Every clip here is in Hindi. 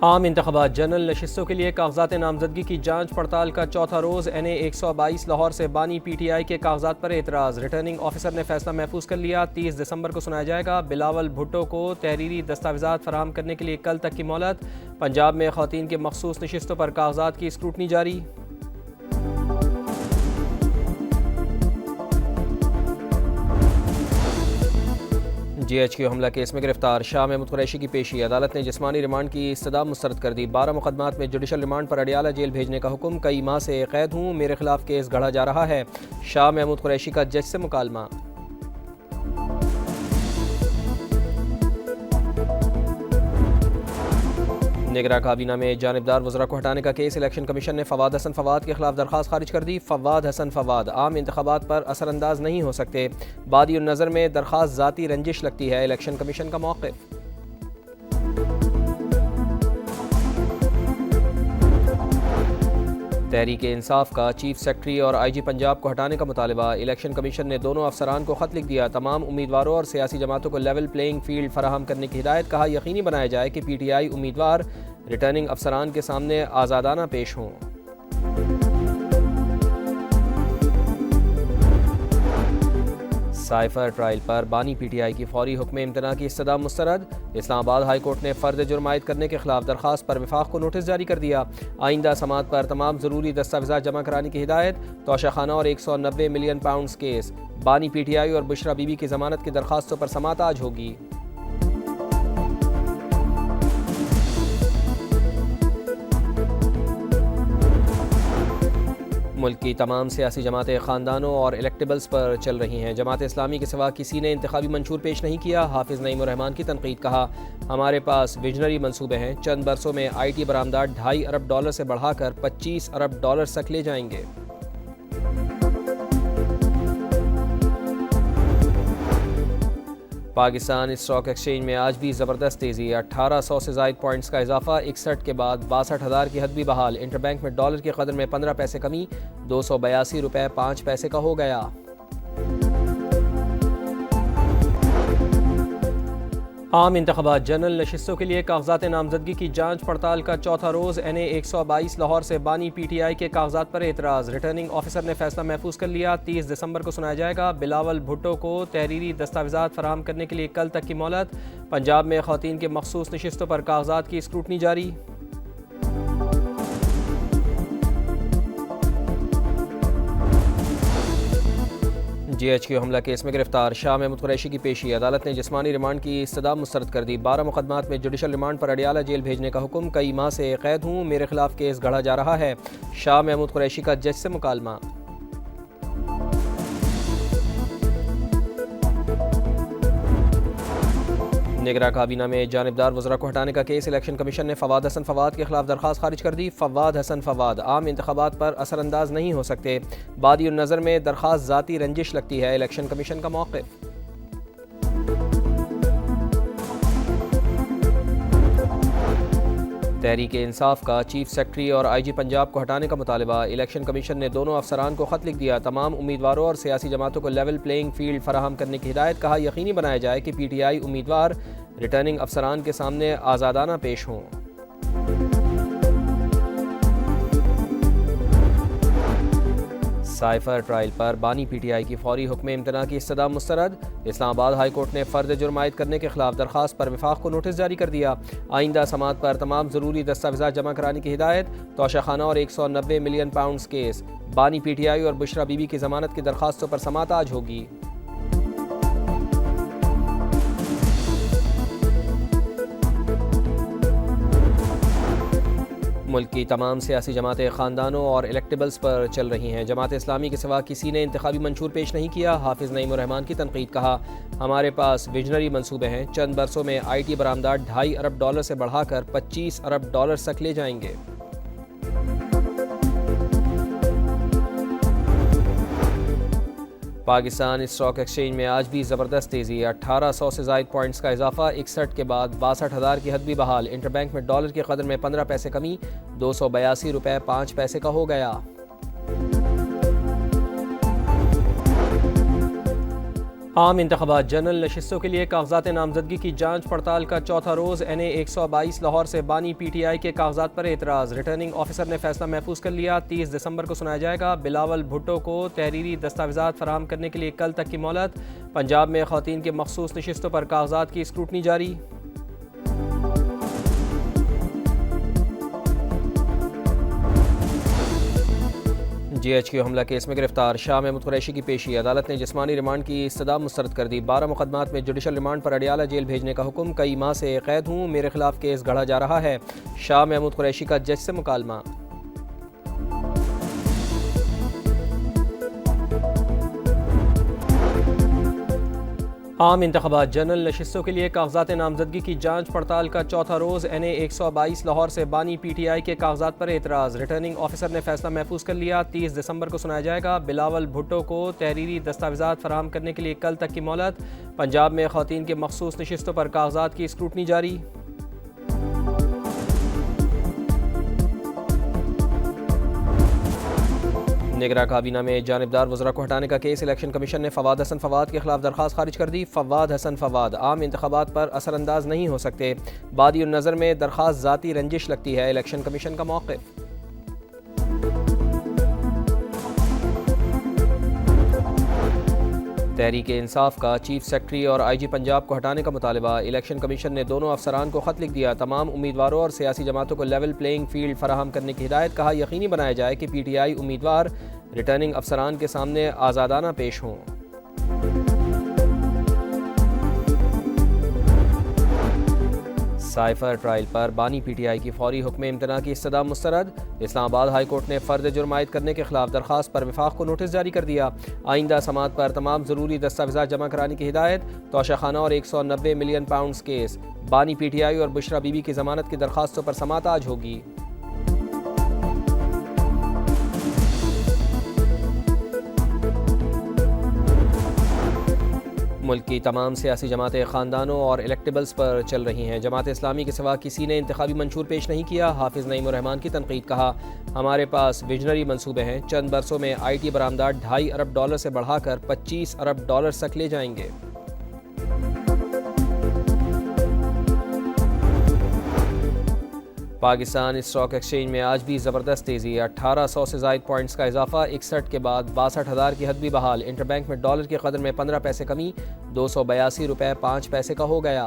आम इंतखाबात जनरल नशिस्तों के लिए कागजात नामजदगी की जांच पड़ताल का चौथा रोज़ NA 122 लाहौर से बानी PTI के कागजात पर एतराज़। रिटर्निंग ऑफिसर ने फैसला महफूज कर लिया। 30 दिसंबर को सुनाया जाएगा। बिलावल भुट्टो को तहरीरी दस्तावेजात फराहम करने के लिए कल तक की मोहलत। पंजाब में ख़वातीन के मखसूस नशिस्तों पर कागजात की स्क्रूटनी जारी। GHQ हमला केस में गिरफ्तार शाह महमूद कुरैशी की पेशी। अदालत ने जिस्मानी रिमांड की इस्तदा मुस्तरद कर दी। 12 मुकदमात में जुडिशल रिमांड पर अडियाला जेल भेजने का हुक्म। कई माह से कैद हूँ, मेरे खिलाफ केस गढ़ा जा रहा है। शाह महमूद कुरैशी का जज से मुकालमा। निगरां काबीना में जानिबदार वज़रा को हटाने का केस। इलेक्शन कमीशन ने फवाद हसन फवाद के खिलाफ दरख्वास्त खारिज कर दी। फवाद हसन फवाद आम इंतखाबात पर असरअंदाज नहीं हो सकते। बादी नज़र में दरख्वास्त ज़ाती रंजिश लगती है। इलेक्शन कमीशन का मौक़िफ़। तहरीक-ए-इंसाफ का चीफ सेक्रेटरी और IG पंजाब को हटाने का मुतालबा। इलेक्शन कमीशन ने दोनों अफसरान को खत लिख दिया। तमाम उम्मीदवारों और सियासी जमातों को लेवल प्लेइंग फील्ड फराहम करने की हिदायत। कहा, यकीनी बनाया जाए कि PTI उम्मीदवार रिटर्निंग अफसरान के सामने आज़ादाना पेश हों। साइफर ट्रायल पर बानी PTI की फौरी हुक्म इम्तना की इस्तदा मुस्तरद। इस्लामाबाद हाई कोर्ट ने फ़र्द जुर्म आयद करने के खिलाफ दरख्वास्त पर विफाक को नोटिस जारी कर दिया। आइंदा समात पर तमाम ज़रूरी दस्तावेज़ात जमा कराने की हिदायत। तोशाखाना और 190 मिलियन पाउंड केस। बानी PTI और बुशरा बीबी की ज़मानत की दरख्वास्तों पर समात आज होगी। मुल्क की तमाम सियासी जमातें ख़ानदानों और इलेक्टेबल्स पर चल रही हैं। जमात इस्लामी के सिवा किसी ने इंतखाबी मंशूर पेश नहीं किया। हाफिज़ नईम रहमान की तनकीद। कहा, हमारे पास विजनरी मंसूबे हैं। चंद बरसों में IT बरामदात $2.5 अरब से बढ़ाकर $25 अरब तक ले जाएंगे। पाकिस्तान स्टॉक एक्सचेंज में आज भी ज़बरदस्त तेज़ी। 1800 से ज़ायद पॉइंट्स का इजाफा। 61 के बाद 62,000 की हद भी बहाल। इंटरबैंक में डॉलर की कदर में 15 पैसे कमी। 282 रुपये 5 पैसे का हो गया। आम इंतखाबात जनरल नशिस्तों के लिए कागजात नामजदगी की जांच पड़ताल का चौथा रोज़ NA 122 लाहौर से बानी PTI के कागजात पर एतराज़। रिटर्निंग ऑफिसर ने फैसला महफूज कर लिया। 30 दिसंबर को सुनाया जाएगा। बिलावल भुट्टो को तहरीरी दस्तावेजात फराहम करने के लिए कल तक की मोहलत। पंजाब में ख़वातीन के मखसूस नशिस्तों पर कागजात की स्क्रूटनी जारी। GHQ हमला केस में गिरफ्तार शाह महमूद कुरैशी की पेशी। अदालत ने जिस्मानी रिमांड की इस्तदा मुस्तरद कर दी। 12 मुकदमात में जुडिशल रिमांड पर अडियाला जेल भेजने का हुक्म। कई माह से कैद हूँ, मेरे खिलाफ केस गढ़ा जा रहा है। शाह महमूद कुरैशी का जज से मुकालमा। निगरां काबीना में जानिबदार वज़रा को हटाने का केस। इलेक्शन कमीशन ने फवाद हसन फवाद के खिलाफ दरख्वास्त खारिज कर दी। फवाद हसन फवाद आम इंतखाबात पर असरअंदाज नहीं हो सकते। बादी नज़र में दरख्वास्त ज़ाती रंजिश लगती है। इलेक्शन कमीशन का मौक़िफ़। तहरीक-ए-इंसाफ का चीफ सेक्रेटरी और IG पंजाब को हटाने का मुतालबा। इलेक्शन कमीशन ने दोनों अफसरान को खत लिख दिया। तमाम उम्मीदवारों और सियासी जमातों को लेवल प्लेइंग फील्ड फराहम करने की हिदायत। कहा, यकीनी बनाया जाए कि PTI उम्मीदवार रिटर्निंग अफसरान के सामने आज़ादाना पेश हों। साइफर ट्रायल पर बानी PTI की फौरी हुक्म इम्तना की इस्तदा मुस्तरद। इस्लामाबाद हाई कोर्ट ने फ़र्द जुर्म आयद करने के खिलाफ दरख्वास्त पर विफाक को नोटिस जारी कर दिया। आइंदा समात पर तमाम ज़रूरी दस्तावेज़ात जमा कराने की हिदायत। तोशाखाना और 190 मिलियन पाउंड केस। बानी PTI और बुशरा बीबी की ज़मानत की दरख्वास्तों पर समात आज होगी। मुल्क की तमाम सियासी जमातें ख़ानदानों और इलेक्टेबल्स पर चल रही हैं। जमात इस्लामी के सिवा किसी ने इंतखाबी मंशूर पेश नहीं किया। हाफिज़ नईम रहमान की तनकीद। कहा, हमारे पास विजनरी मंसूबे हैं। चंद बरसों में IT बरामदात $2.5 अरब से बढ़ाकर $25 अरब तक ले जाएंगे। पाकिस्तान स्टॉक एक्सचेंज में आज भी ज़बरदस्त तेज़ी। 1800 से ज़ायद पॉइंट्स का इजाफा। 61 के बाद 62,000 की हद भी बहाल। इंटरबैंक में डॉलर की कदर में 15 पैसे कमी। 282 रुपये 5 पैसे का हो गया। आम इंतखाबात जनरल नशिस्तों के लिए कागजात नामजदगी की जांच पड़ताल का चौथा रोज़ NA 122 लाहौर से बानी PTI के कागजात पर एतराज़। रिटर्निंग ऑफिसर ने फैसला महफूज कर लिया। 30 दिसंबर को सुनाया जाएगा। बिलावल भुट्टो को तहरीरी दस्तावेज़ात फराहम करने के लिए कल तक की मोहलत। पंजाब में ख़वातीन के मखसूस नशिस्तों पर कागजात की स्क्रूटनी जारी। GHQ हमला केस में गिरफ्तार शाह महमूद कुरैशी की पेशी। अदालत ने जिस्मानी रिमांड की इस्तदा मुस्तरद कर दी। 12 मुकदमात में जुडिशल रिमांड पर अडियाला जेल भेजने का हुक्म। कई माह से कैद हूँ, मेरे खिलाफ केस गढ़ा जा रहा है। शाह महमूद कुरैशी का जज से मुकालमा। आम इंतखाबात जनरल नशिस्तों के लिए कागजात नामजदगी की जांच पड़ताल का चौथा रोज़ NA 122 लाहौर से बानी PTI के कागजात पर एतराज़। रिटर्निंग ऑफिसर ने फैसला महफूज कर लिया। 30 दिसंबर को सुनाया जाएगा। बिलावल भुट्टो को तहरीरी दस्तावेज़ात फराहम करने के लिए कल तक की मोहलत। पंजाब में ख़वातीन के मखसूस नशिस्तों पर कागजात की स्क्रूटनी जारी। निगरां काबीना में जानिबदार वज़रा को हटाने का केस। इलेक्शन कमीशन ने फवाद हसन फवाद के खिलाफ दरख्वास्त खारिज कर दी। फवाद हसन फवाद आम इंतखाबात पर असरअंदाज नहीं हो सकते। बादी नज़र में दरख्वास्त ज़ाती रंजिश लगती है। इलेक्शन कमीशन का मौक़िफ़। तहरीक इंसाफ का चीफ सेक्रेटरी और IG पंजाब को हटाने का मुतालबा। इलेक्शन कमीशन ने दोनों अफसरान को खत लिख दिया। तमाम उम्मीदवारों और सियासी जमातों को लेवल प्लेइंग फील्ड फराहम करने की हिदायत। कहा यकीनी बनाया जाए कि PTI उम्मीदवार रिटर्निंग अफसरान के सामने आज़ादाना पेश हों। साइफर ट्रायल पर बानी PTI की फौरी हुक्म इम्तना की इस्तदा मुस्तरद। इस्लामाबाद हाई कोर्ट ने फ़र्द जुर्म आयद करने के खिलाफ दरख्वास्त पर विफाक को नोटिस जारी कर दिया। आइंदा समात पर तमाम ज़रूरी दस्तावेज़ात जमा कराने की हिदायत। तोशाखाना और 190 मिलियन पाउंड केस। बानी PTI और बुशरा बीबी की ज़मानत की दरख्वास्तों पर समात आज होगी। मुल्क की तमाम सियासी जमातें ख़ानदानों और इलेक्टेबल्स पर चल रही हैं। जमात इस्लामी के सिवा किसी ने इंतखाबी मंशूर पेश नहीं किया। हाफिज़ नईम रहमान की तनकीद। कहा हमारे पास विजनरी मंसूबे हैं। चंद बरसों में IT बरामदात $2.5 अरब से बढ़ाकर $25 अरब तक ले जाएंगे। पाकिस्तान स्टॉक एक्सचेंज में आज भी ज़बरदस्त तेज़ी। 1800 से ज़ायद पॉइंट्स का इजाफा। 61 के बाद 62,000 की हद भी बहाल। इंटरबैंक में डॉलर की कदर में 15 पैसे कमी। 282 रुपये 5 पैसे का हो गया।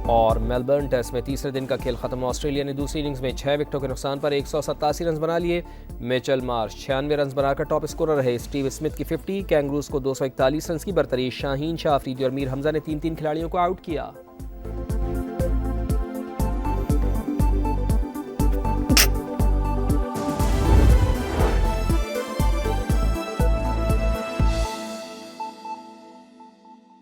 और मेलबर्न टेस्ट में तीसरे दिन का खेल खत्म। ऑस्ट्रेलिया ने दूसरी इनिंग्स में 6 विकेटों के नुकसान पर 187 रन बना लिए। मिचेल मार्श 96 रन बनाकर टॉप स्कोरर रहे। स्टीव स्मिथ की 50। कैंगरूज को 241 रन की बरतरी। शाहीन शाह, अफरीदी और मीर हमजा ने 3-3 खिलाड़ियों को आउट किया।